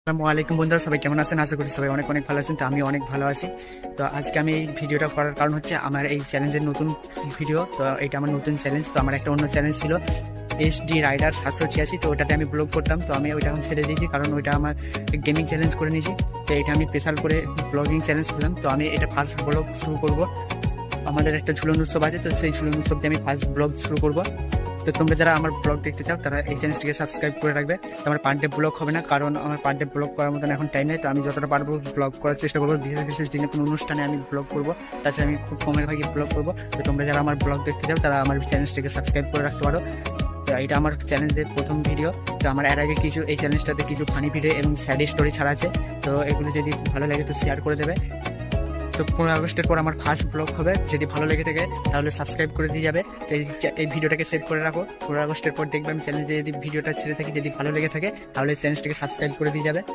আসসালামু আলাইকুম বন্ধুরা, সবাই কেমন আছেন? আশা করি সবাই অনেক অনেক ভালো আছেন। তো আমি অনেক ভালো আছি। তো আজকে আমি এই ভিডিওটা করার কারণ হচ্ছে আমার এই চ্যালেঞ্জের নতুন ভিডিও। তো এটা আমার নতুন চ্যালেঞ্জ। তো আমার একটা অন্য চ্যালেঞ্জ ছিল SD রাইডার 786। তো ওটাতে আমি ব্লগ করতাম। তো আমি ওইটা এখন ছেড়ে দিয়েছি, কারণ ওইটা আমার গেমিং চ্যালেঞ্জ করে নিয়েছি। তো এটা আমি স্পেশাল করে ব্লগিং চ্যালেঞ্জ করলাম। তো আমি এটা ফার্স্ট ব্লগ শুরু করব। আমাদের একটা ঝুলন উৎসব আছে, তো সেই ঝুলন উৎসব দিয়ে আমি ফার্স্ট ব্লগ শুরু করব। তো তোমরা যারা আমার ব্লগ দেখতে চাও তারা এই চ্যানেলটিকে সাবস্ক্রাইব করে রাখবে। তো আমার পার ডে ব্লগ হবে না, কারণ আমার পার ডে ব্লগ করার মতন এখন টাইম নেই। তো আমি যতটা পারবো ব্লগ করার চেষ্টা করবো। বিশেষ বিশেষ দিনে কোনো অনুষ্ঠানে আমি ব্লগ করবো, তাছাড়া আমি খুব কমের ভাগে ব্লগ করবো। তো তোমরা যারা আমার ব্লগ দেখতে চাও তারা আমার চ্যানেলটিকে সাবস্ক্রাইব করে রাখতে পারো। তো এটা আমার চ্যালেঞ্জের প্রথম ভিডিও। তো আমার এর আগে কিছু এই চ্যালেঞ্জটাতে কিছু ফানি ভিডিও এবং স্যাড স্টোরি ছাড়া আছে। তো এগুলো যদি ভালো লাগে তো শেয়ার করে দেবে। তো 15 আগস্টের পর আমার ফার্স্ট ব্লগ হবে। যদি ভালো লেগে থাকে তাহলে সাবস্ক্রাইব করে দিয়ে যাবে। তো এই ভিডিওটাকে সেভ করে রাখো। 15 আগস্টের পর দেখবে আমি চ্যানেলে যদি ভিডিওটা ছেড়ে থাকি, যদি ভালো লেগে থাকে তাহলে চ্যানেলটিকে সাবস্ক্রাইব করে দিয়ে যাবে।